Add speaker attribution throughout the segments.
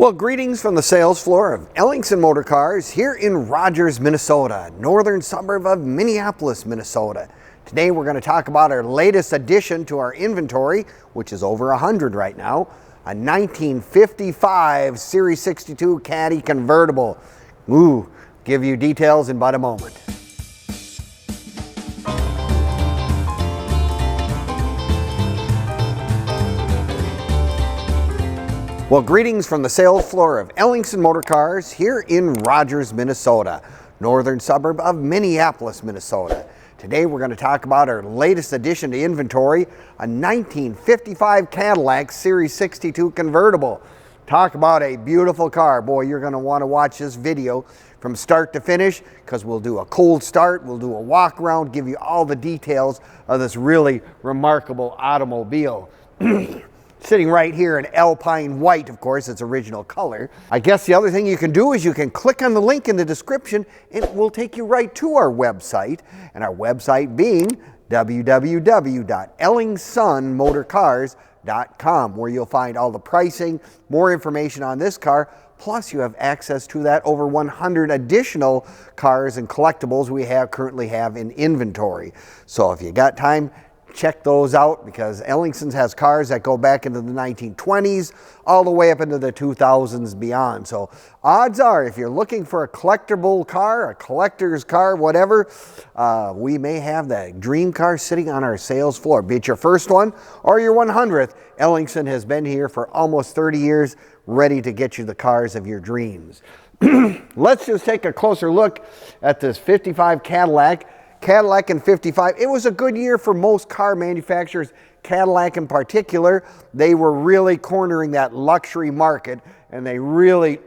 Speaker 1: Well, greetings from the sales floor of Ellingson Motorcars here in Rogers, Minnesota, northern suburb of Minneapolis, Minnesota. Today we're going to talk about our latest addition to our inventory, which is over 100 right now, a 1955 Series 62 Caddy Convertible. Ooh, give you details in about a moment. Well, greetings from the sales floor of Ellingson Motorcars here in Rogers, Minnesota, northern suburb of Minneapolis, Minnesota. Today we're going to talk about our latest addition to inventory, a 1955 Cadillac Series 62 Convertible. Talk about a beautiful car. Boy, you're going to want to watch this video from start to finish because we'll do a cold start, we'll do a walk around, give you all the details of this really remarkable automobile. Sitting right here in Alpine White, of course, its original color. I guess the other thing you can do is you can click on the link in the description and it will take you right to our website. And our website being www.ellingsonmotorcars.com, where you'll find all the pricing, more information on this car, plus you have access to that over 100 additional cars and collectibles we currently have in inventory. So if you got time, check those out because Ellingson's has cars that go back into the 1920s all the way up into the 2000s beyond. So odds are if you're looking for a collectible car, a collector's car, whatever, we may have that dream car sitting on our sales floor. Be it your first one or your 100th, Ellingson has been here for almost 30 years, ready to get you the cars of your dreams. Let's just take a closer look at this 55 Cadillac in 55. It was a good year for most car manufacturers, Cadillac in particular. They were really cornering that luxury market and they really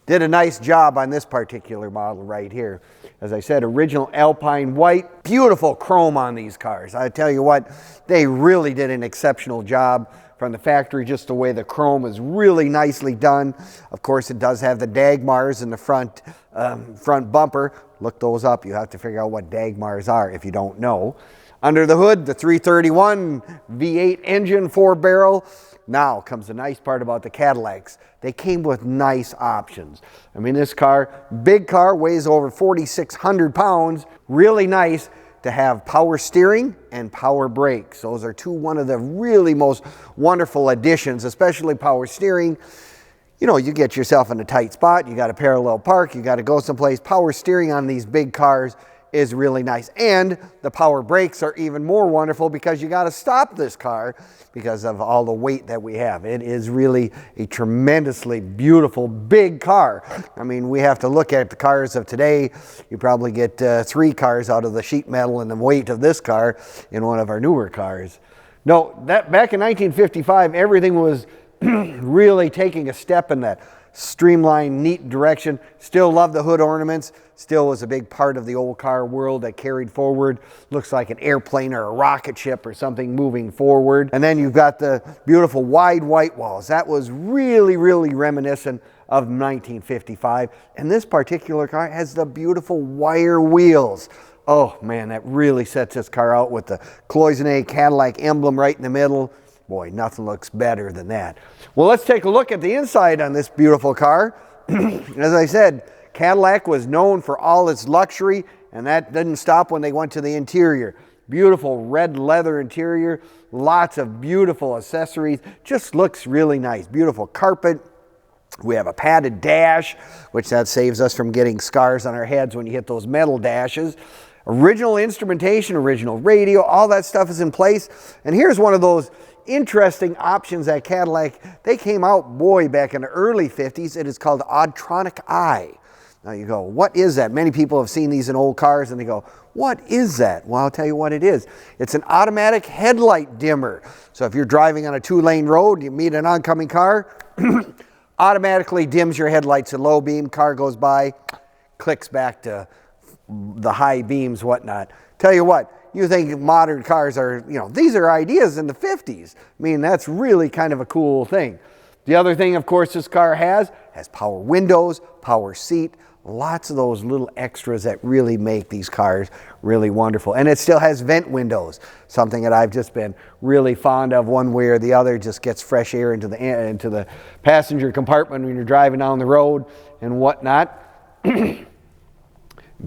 Speaker 1: did a nice job on this particular model right here. As I said, original Alpine White, beautiful chrome on these cars. I tell you what, they really did an exceptional job from the factory, just the way the chrome is really nicely done. Of course, it does have the Dagmars in the front bumper. Look those up. You have to figure out what Dagmars are if you don't know. Under the hood, the 331 V8 engine, 4-barrel. Now comes the nice part about the Cadillacs. They came with nice options. I mean, this car, big car, weighs over 4,600 pounds. Really nice to have power steering and power brakes. Those are one of the really most wonderful additions, especially power steering. You know, you get yourself in a tight spot, you got to parallel park, you got to go someplace. Power steering on these big cars is really nice. And the power brakes are even more wonderful because you got to stop this car because of all the weight that we have. It is really a tremendously beautiful, big car. I mean, we have to look at the cars of today. You probably get 3 cars out of the sheet metal and the weight of this car in one of our newer cars. No, back in 1955, everything was really taking a step in that streamlined, neat direction. Still love the hood ornaments. Still was a big part of the old car world that carried forward. Looks like an airplane or a rocket ship or something moving forward. And then you've got the beautiful wide white walls. That was really, really reminiscent of 1955. And this particular car has the beautiful wire wheels. Oh man, that really sets this car out with the cloisonné Cadillac emblem right in the middle. Boy, nothing looks better than that. Well, let's take a look at the inside on this beautiful car. As I said, Cadillac was known for all its luxury, and that didn't stop when they went to the interior. Beautiful red leather interior, lots of beautiful accessories, just looks really nice. Beautiful carpet. We have a padded dash, which that saves us from getting scars on our heads when you hit those metal dashes. Original instrumentation, original radio, all that stuff is in place. And here's one of those interesting options that Cadillac, they came out, boy, back in the early 50s. It is called Autronic Eye. Now you go, what is that? Many people have seen these in old cars and they go, what is that? Well, I'll tell you what it is. It's an automatic headlight dimmer. So if you're driving on a 2-lane road, you meet an oncoming car, automatically dims your headlights at low beam, car goes by, clicks back to the high beams, whatnot. Tell you what, you think modern cars are, you know, these are ideas in the 50s. I mean, that's really kind of a cool thing. The other thing, of course, this car has power windows, power seat, Lots of those little extras that really make these cars really wonderful. And it still has vent windows, something that I've just been really fond of one way or the other. Just gets fresh air into the passenger compartment when you're driving down the road and whatnot.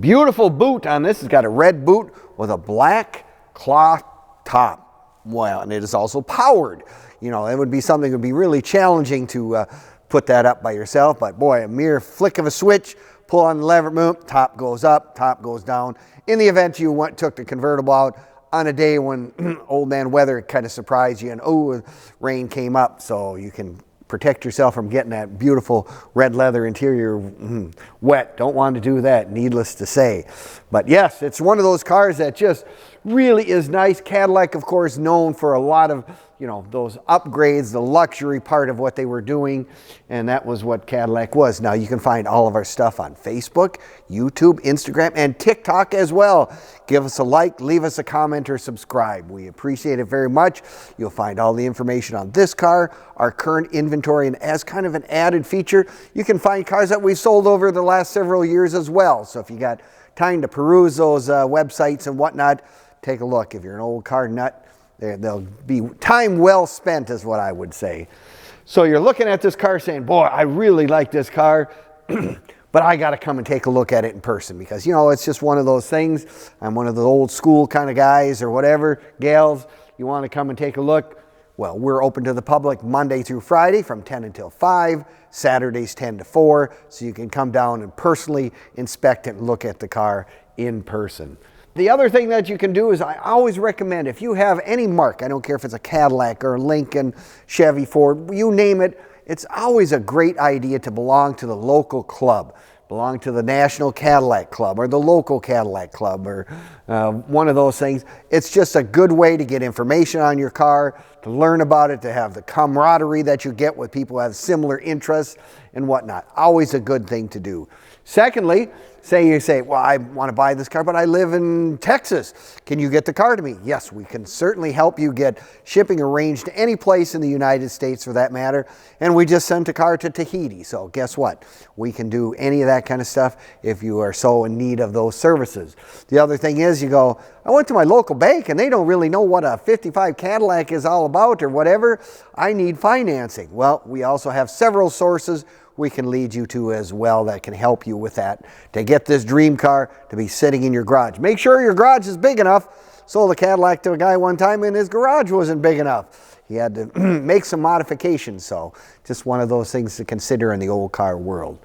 Speaker 1: Beautiful boot on this. It's got a red boot with a black cloth top. Well, and it is also powered. You know, it would be something that would be really challenging to put that up by yourself, but boy, a mere flick of a switch, pull on the lever, top goes up, top goes down. In the event you took the convertible out on a day when old man weather kind of surprised you and rain came up, so you can protect yourself from getting that beautiful red leather interior wet. Don't want to do that, needless to say. But yes, it's one of those cars that just really is nice. Cadillac, of course, known for a lot of, you know, those upgrades, the luxury part of what they were doing, and that was what Cadillac was. Now you can find all of our stuff on Facebook, YouTube, Instagram, and TikTok as well. Give us a like, leave us a comment, or subscribe. We appreciate it very much. You'll find all the information on this car, our current inventory, and as kind of an added feature, you can find cars that we've sold over the last several years as well. So if you got time to peruse those websites and whatnot, take a look. If you're an old car nut, they'll be time well spent, is what I would say. So you're looking at this car saying, boy, I really like this car, but I got to come and take a look at it in person because, you know, it's just one of those things. I'm one of the old school kind of guys or whatever, gals. You want to come and take a look? Well, we're open to the public Monday through Friday from 10 until 5, Saturdays 10 to 4, so you can come down and personally inspect it and look at the car in person. The other thing that you can do is I always recommend if you have any marque, I don't care if it's a Cadillac or Lincoln, Chevy, Ford, you name it, it's always a great idea to belong to the local club. Belong to the National Cadillac Club or the local Cadillac Club or one of those things. It's just a good way to get information on your car, to learn about it, to have the camaraderie that you get with people who have similar interests and whatnot. Always a good thing to do. Secondly, say you say, well, I want to buy this car, but I live in Texas. Can you get the car to me? Yes, we can certainly help you get shipping arranged to any place in the United States for that matter. And we just sent a car to Tahiti. So guess what? We can do any of that kind of stuff if you are so in need of those services. The other thing is you go, I went to my local bank and they don't really know what a 55 Cadillac is all about or whatever. I need financing. Well, we also have several sources we can lead you to as well that can help you with that to get this dream car to be sitting in your garage. Make sure your garage is big enough. Sold a Cadillac to a guy one time and his garage wasn't big enough. He had to make some modifications, so just one of those things to consider in the old car world.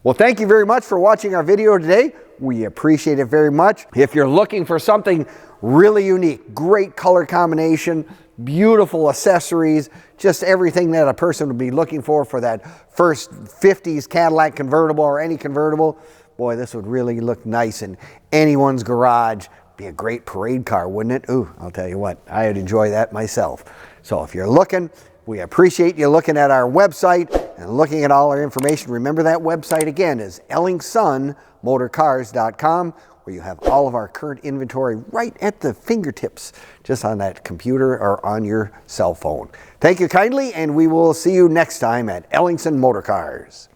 Speaker 1: Well, thank you very much for watching our video today. We appreciate it very much. If you're looking for something really unique, great color combination, beautiful accessories, just everything that a person would be looking for that first 50s Cadillac convertible or any convertible, boy, this would really look nice in anyone's garage. Be a great parade car, wouldn't it? Ooh, I'll tell you what, I'd enjoy that myself. So if you're looking, we appreciate you looking at our website and looking at all our information. Remember that website again is ellingsonmotorcars.com, where you have all of our current inventory right at the fingertips, just on that computer or on your cell phone. Thank you kindly, and we will see you next time at Ellingson Motorcars.